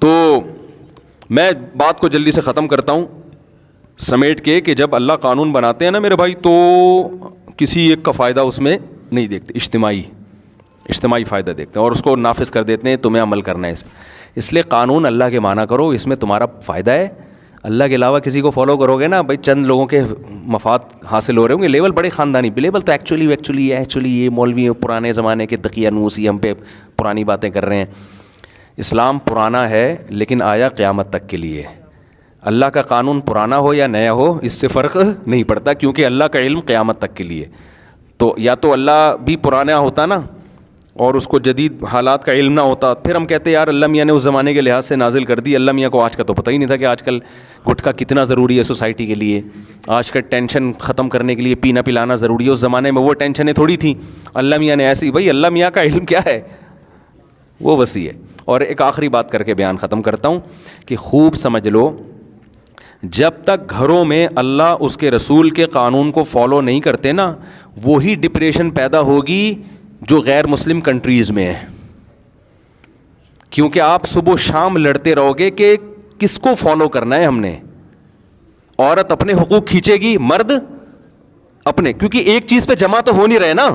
تو میں بات کو جلدی سے ختم کرتا ہوں سمیٹ کے کہ جب اللہ قانون بناتے ہیں نا میرے بھائی، تو کسی ایک کا فائدہ اس میں نہیں دیکھتے، اجتماعی فائدہ دیکھتے ہیں اور اس کو نافذ کر دیتے ہیں، تمہیں عمل کرنا ہے اس لیے قانون اللہ کے مانا کرو، اس میں تمہارا فائدہ ہے۔ اللہ کے علاوہ کسی کو فالو کرو گے نا بھائی، چند لوگوں کے مفاد حاصل ہو رہے ہوں گے، لیول بڑے خاندانی لیول تو ایکچولی یہ مولوی پرانے زمانے کے دقیانوسی ہم پہ پرانی باتیں کر رہے ہیں۔ اسلام پرانا ہے لیکن آیا قیامت تک کے لیے۔ اللہ کا قانون پرانا ہو یا نیا ہو اس سے فرق نہیں پڑتا، کیونکہ اللہ کا علم قیامت تک کے لیے۔ تو یا تو اللہ بھی پرانا ہوتا نا اور اس کو جدید حالات کا علم نہ ہوتا، پھر ہم کہتے یار اللہ میاں نے اس زمانے کے لحاظ سے نازل کر دی، اللہ میاں کو آج کا تو پتہ ہی نہیں تھا کہ آج کل گٹکا کتنا ضروری ہے سوسائٹی کے لیے، آج کا ٹینشن ختم کرنے کے لیے پینا پلانا ضروری ہے، اس زمانے میں وہ ٹینشنیں تھوڑی تھیں، اللہ میاں نے ایسی۔ بھائی اللہ میاں کا علم کیا ہے، وہ وسیع ہے۔ اور ایک آخری بات کر کے بیان ختم کرتا ہوں کہ خوب سمجھ لو، جب تک گھروں میں اللہ اس کے رسول کے قانون کو فالو نہیں کرتے نا، وہی ڈپریشن پیدا ہوگی جو غیر مسلم کنٹریز میں ہے، کیونکہ آپ صبح و شام لڑتے رہو گے کہ کس کو فالو کرنا ہے ہم نے۔ عورت اپنے حقوق کھینچے گی، مرد اپنے، کیونکہ ایک چیز پہ جمع تو ہو نہیں رہے نا،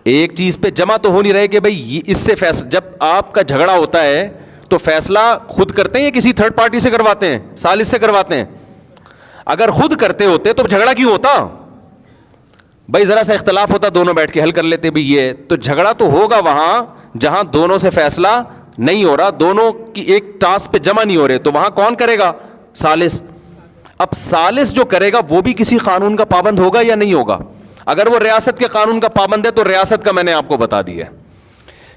ایک چیز پہ جمع تو ہو نہیں رہے کہ بھائی اس سے فیصلہ، جب آپ کا جھگڑا ہوتا ہے تو فیصلہ خود کرتے ہیں یا کسی تھرڈ پارٹی سے کرواتے ہیں، ثالث سے کرواتے ہیں؟ اگر خود کرتے ہوتے تو جھگڑا کیوں ہوتا؟ بھائی ذرا سا اختلاف ہوتا، دونوں بیٹھ کے حل کر لیتے بھی، یہ تو جھگڑا تو ہوگا وہاں جہاں دونوں سے فیصلہ نہیں ہو رہا، دونوں کی ایک ٹاسک پہ جمع نہیں ہو رہے، تو وہاں کون کرے گا؟ ثالث۔ اب ثالث جو کرے گا وہ بھی کسی قانون کا پابند ہوگا یا نہیں ہوگا؟ اگر وہ ریاست کے قانون کا پابند ہے تو ریاست کا میں نے آپ کو بتا دیا ہے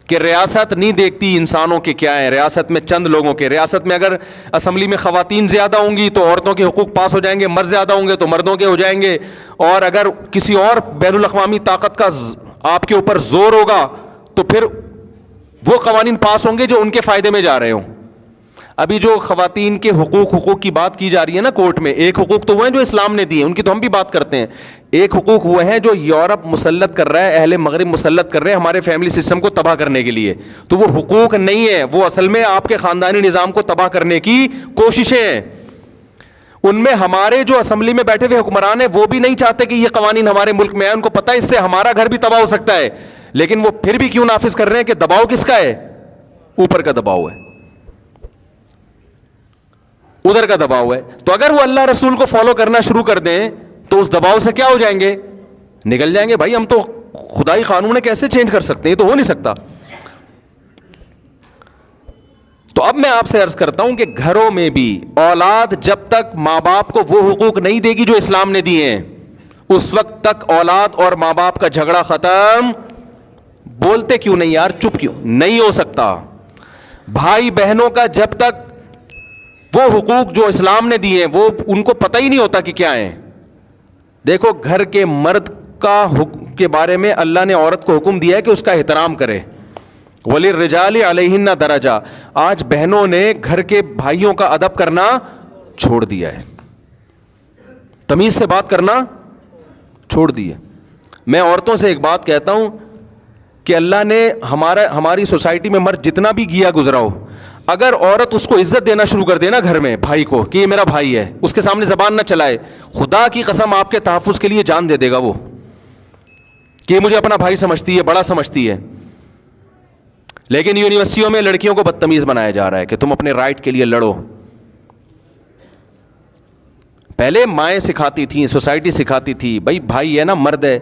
کہ ریاست نہیں دیکھتی انسانوں کے کیا ہے، ریاست میں چند لوگوں کے، ریاست میں اگر اسمبلی میں خواتین زیادہ ہوں گی تو عورتوں کے حقوق پاس ہو جائیں گے، مرد زیادہ ہوں گے تو مردوں کے ہو جائیں گے، اور اگر کسی اور بین الاقوامی طاقت کا آپ کے اوپر زور ہوگا تو پھر وہ قوانین پاس ہوں گے جو ان کے فائدے میں جا رہے ہوں۔ ابھی جو خواتین کے حقوق کی بات کی جا رہی ہے نا کورٹ میں، ایک حقوق تو وہ ہیں جو اسلام نے دیے، ان کی تو ہم بھی بات کرتے ہیں، ایک حقوق وہ ہیں جو یورپ مسلط کر رہا ہے، اہل مغرب مسلط کر رہے ہیں ہمارے فیملی سسٹم کو تباہ کرنے کے لیے، تو وہ حقوق نہیں ہے، وہ اصل میں آپ کے خاندانی نظام کو تباہ کرنے کی کوششیں ہیں۔ ان میں ہمارے جو اسمبلی میں بیٹھے ہوئے حکمران ہیں وہ بھی نہیں چاہتے کہ یہ قوانین ہمارے ملک میں آئے، ان کو پتہ ہے اس سے ہمارا گھر بھی تباہ ہو سکتا ہے، لیکن وہ پھر بھی کیوں نافذ کر رہے ہیں کہ دباؤ کس کا ہے؟ اوپر کا دباؤ ہے، ادھر کا دباؤ ہے۔ تو اگر وہ اللہ رسول کو فالو کرنا شروع کر دیں تو اس دباؤ سے کیا ہو جائیں گے؟ نکل جائیں گے۔ بھائی ہم تو خدائی قانون کیسے چینج کر سکتے ہیں؟ یہ تو ہو نہیں سکتا۔ تو اب میں آپ سے عرض کرتا ہوں کہ گھروں میں بھی اولاد جب تک ماں باپ کو وہ حقوق نہیں دے گی جو اسلام نے دیے ہیں، اس وقت تک اولاد اور ماں باپ کا جھگڑا ختم بولتے کیوں نہیں یار، چپ کیوں نہیں ہو سکتا؟ بھائی بہنوں کا جب تک وہ حقوق جو اسلام نے دیے ہیں وہ ان کو پتہ ہی نہیں ہوتا کہ کیا ہیں۔ دیکھو گھر کے مرد کا حکم کے بارے میں اللہ نے عورت کو حکم دیا ہے کہ اس کا احترام کرے، وَلِلرِّجَالِ عَلَيْهِنَّ دَرَجَةٌ۔ آج بہنوں نے گھر کے بھائیوں کا ادب کرنا چھوڑ دیا ہے، تمیز سے بات کرنا چھوڑ دیا۔ میں عورتوں سے ایک بات کہتا ہوں کہ اللہ نے ہماری سوسائٹی میں مرد جتنا بھی گیا گزرا ہو، اگر عورت اس کو عزت دینا شروع کر دے نا گھر میں بھائی کو کہ یہ میرا بھائی ہے، اس کے سامنے زبان نہ چلائے، خدا کی قسم آپ کے تحفظ کے لیے جان دے دے گا وہ، کہ مجھے اپنا بھائی سمجھتی ہے، بڑا سمجھتی ہے۔ لیکن یونیورسٹیوں میں لڑکیوں کو بدتمیز بنایا جا رہا ہے کہ تم اپنے رائٹ کے لیے لڑو۔ پہلے مائیں سکھاتی تھیں، سوسائٹی سکھاتی تھی، بھائی بھائی ہے نا، مرد ہے،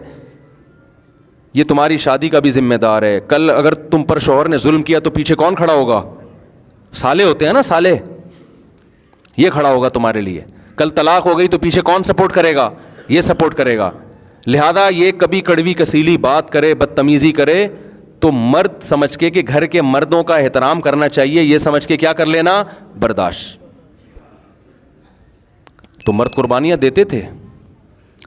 یہ تمہاری شادی کا بھی ذمہ دار ہے، کل اگر تم پر شوہر نے ظلم کیا تو پیچھے کون کھڑا ہوگا؟ سالے ہوتے ہیں نا، سالے، یہ کھڑا ہوگا تمہارے لیے۔ کل طلاق ہو گئی تو پیچھے کون سپورٹ کرے گا؟ یہ سپورٹ کرے گا۔ لہذا یہ کبھی کڑوی کسیلی بات کرے، بدتمیزی کرے تو مرد سمجھ کے کہ گھر کے مردوں کا احترام کرنا چاہیے، یہ سمجھ کے کیا کر لینا؟ برداشت۔ تو مرد قربانیاں دیتے تھے،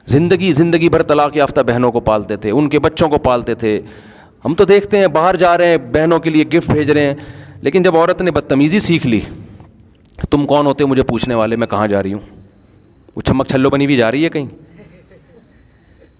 زندگی بھر طلاق یافتہ بہنوں کو پالتے تھے، ان کے بچوں کو پالتے تھے۔ ہم تو دیکھتے ہیں باہر جا رہے ہیں بہنوں کے لیے گفٹ بھیج رہے ہیں، لیکن جب عورت نے بدتمیزی سیکھ لی، تم کون ہوتے مجھے پوچھنے والے، میں کہاں جا رہی ہوں؟ وہ چھمک چھلو بنی ہوئی جا رہی ہے کہیں؟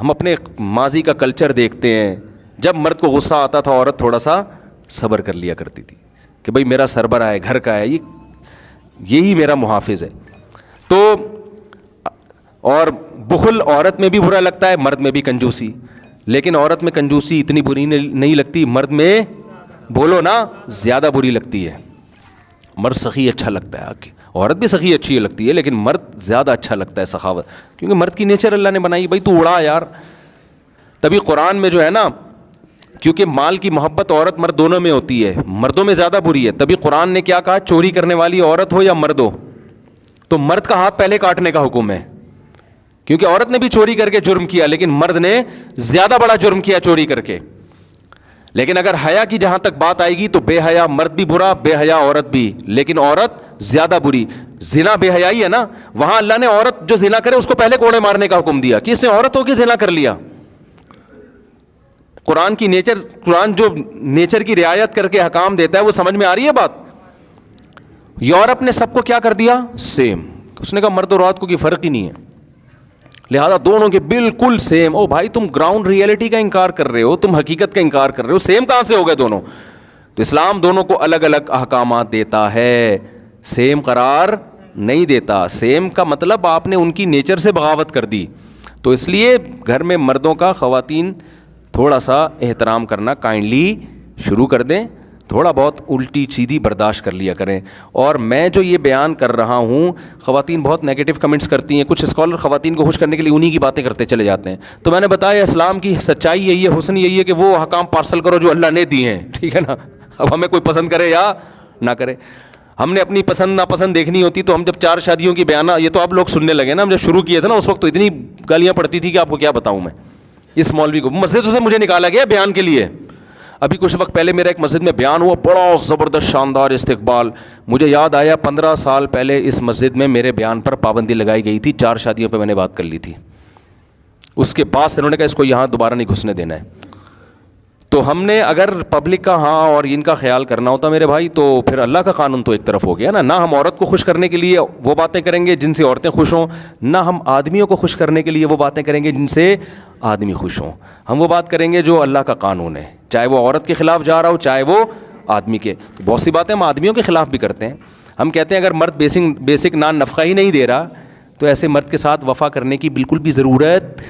ہم اپنے ماضی کا کلچر دیکھتے ہیں. جب مرد کو غصہ آتا تھا عورت تھوڑا سا صبر کر لیا کرتی تھی کہ بھئی میرا سربراہ ہے, گھر کا ہے, یہی میرا محافظ ہے. تو اور بخل عورت میں بھی برا لگتا ہے, مرد میں بھی کنجوسی, لیکن عورت میں کنجوسی اتنی بری نہیں لگتی, مرد میں بولو نا زیادہ بری لگتی ہے. مرد سخی اچھا لگتا ہے, عورت بھی سخی اچھی لگتی ہے, لیکن مرد زیادہ اچھا لگتا ہے سخاوت, کیونکہ مرد کی نیچر اللہ نے بنائی, بھائی تو اڑا یار. تبھی قرآن میں جو ہے نا, کیونکہ مال کی محبت عورت مرد دونوں میں ہوتی ہے, مردوں میں زیادہ بری ہے, تبھی قرآن نے کیا کہا, چوری کرنے والی عورت ہو یا مرد ہو تو مرد کا ہاتھ پہلے کاٹنے کا حکم ہے, کیونکہ عورت نے بھی چوری کر کے جرم کیا, لیکن مرد نے زیادہ بڑا جرم کیا چوری کر کے. لیکن اگر حیا کی جہاں تک بات آئے گی تو بے حیا مرد بھی برا, بے حیا عورت بھی, لیکن عورت زیادہ بری. زنا بے حیائی ہے نا, وہاں اللہ نے عورت جو زنا کرے اس کو پہلے کوڑے مارنے کا حکم دیا کہ اس نے عورت ہو کے زنا کر لیا. قرآن کی نیچر, قرآن جو نیچر کی رعایت کر کے حکام دیتا ہے وہ سمجھ میں آ رہی ہے بات. یورپ نے سب کو کیا کر دیا, سیم. اس نے کہا مرد اور عورت کو کوئی فرق ہی نہیں ہے, لہذا دونوں کے بالکل سیم. او بھائی تم گراؤنڈ ریئلٹی کا انکار کر رہے ہو, تم حقیقت کا انکار کر رہے ہو, سیم کہاں سے ہو گئے دونوں؟ تو اسلام دونوں کو الگ الگ احکامات دیتا ہے, سیم قرار نہیں دیتا. سیم کا مطلب آپ نے ان کی نیچر سے بغاوت کر دی. تو اس لیے گھر میں مردوں کا خواتین تھوڑا سا احترام کرنا کائنڈلی شروع کر دیں, تھوڑا بہت الٹی سیدھی برداشت کر لیا کریں. اور میں جو یہ بیان کر رہا ہوں, خواتین بہت نیگیٹو کمنٹس کرتی ہیں, کچھ اسکالر خواتین کو خوش کرنے کے لیے انہی کی باتیں کرتے چلے جاتے ہیں. تو میں نے بتایا اسلام کی سچائی یہی ہے, حسن یہی ہے کہ وہ احکام پارسل کرو جو اللہ نے دیے ہیں, ٹھیک ہے نا. اب ہمیں کوئی پسند کرے یا نہ کرے, ہم نے اپنی پسند ناپسند دیکھنی ہوتی. تو ہم جب 4 شادیوں کی بیانہ, یہ تو آپ لوگ سننے لگے نا, ہم جب شروع کیے تھے نا اس وقت تو اتنی گالیاں پڑتی تھی کہ آپ کو کیا بتاؤں میں. اس مولوی کو مسجد سے مجھے نکالا گیا بیان کے لیے. ابھی کچھ وقت پہلے میرا ایک مسجد میں بیان ہوا, بڑا زبردست شاندار استقبال. مجھے یاد آیا 15 سال پہلے اس مسجد میں میرے بیان پر پابندی لگائی گئی تھی, 4 شادیوں پہ میں نے بات کر لی تھی. اس کے بعد سے انہوں نے کہا اس کو یہاں دوبارہ نہیں گھسنے دینا ہے. تو ہم نے اگر پبلک کا ہاں اور ان کا خیال کرنا ہوتا میرے بھائی, تو پھر اللہ کا قانون تو ایک طرف ہو گیا نا. نہ ہم عورت کو خوش کرنے کے لیے وہ باتیں کریں گے جن سے عورتیں خوش ہوں, نہ ہم آدمیوں کو خوش کرنے کے لیے وہ باتیں کریں گے جن سے آدمی خوش ہوں. ہم وہ بات کریں گے جو اللہ کا قانون ہے, چاہے وہ عورت کے خلاف جا رہا ہو چاہے وہ آدمی کے. بہت سی باتیں ہم آدمیوں کے خلاف بھی کرتے ہیں. ہم کہتے ہیں اگر مرد بیسک نان نفقہ ہی نہیں دے رہا تو ایسے مرد کے ساتھ وفا کرنے کی بالکل بھی ضرورت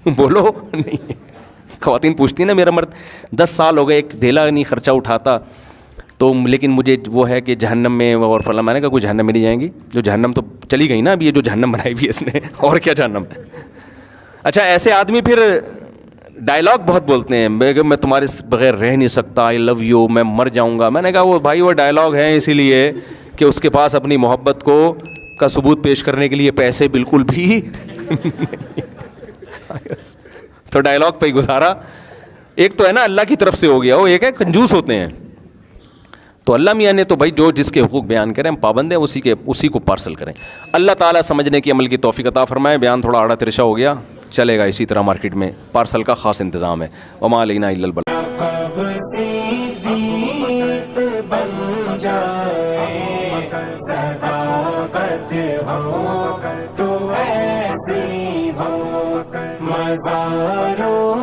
بولو نہیں ہے. خواتین پوچھتی ہیں نا, میرا مرد 10 سال ہو گئے ایک دھیلا نہیں خرچہ اٹھاتا, تو لیکن مجھے وہ ہے کہ جہنم میں اور فلاں. میں نے کہا کوئی جہنم میں نہیں جائیں گی, جو جہنم تو چلی گئی نا, اب یہ جو جہنم بنائی ہوئی ہے اس نے, اور کیا جہنم ہے. اچھا ایسے آدمی پھر ڈائلاگ بہت بولتے ہیں, میں تمہارے بغیر رہ نہیں سکتا, آئی لو یو, میں مر جاؤں گا. میں نے کہا وہ بھائی وہ ڈائلاگ ہیں اسی لیے کہ اس کے پاس اپنی محبت کا ثبوت پیش کرنے کے لیے پیسے بالکل بھی تو ڈائلاگ پہ ہی گزارا. ایک تو ہے نا اللہ کی طرف سے ہو گیا, وہ ایک ہے کنجوس ہوتے ہیں. تو اللہ میاں نے تو بھائی جو جس کے حقوق بیان کریں, ہم پابند ہیں, اسی کو پارسل کریں. اللہ تعالیٰ سمجھنے کی عمل کی توفیق عطا فرمائے. بیان تھوڑا آڑا ترشا ہو گیا, چلے گا اسی طرح, مارکیٹ میں پارسل کا خاص انتظام ہے. وما علینا الا البلاغ. مزاروں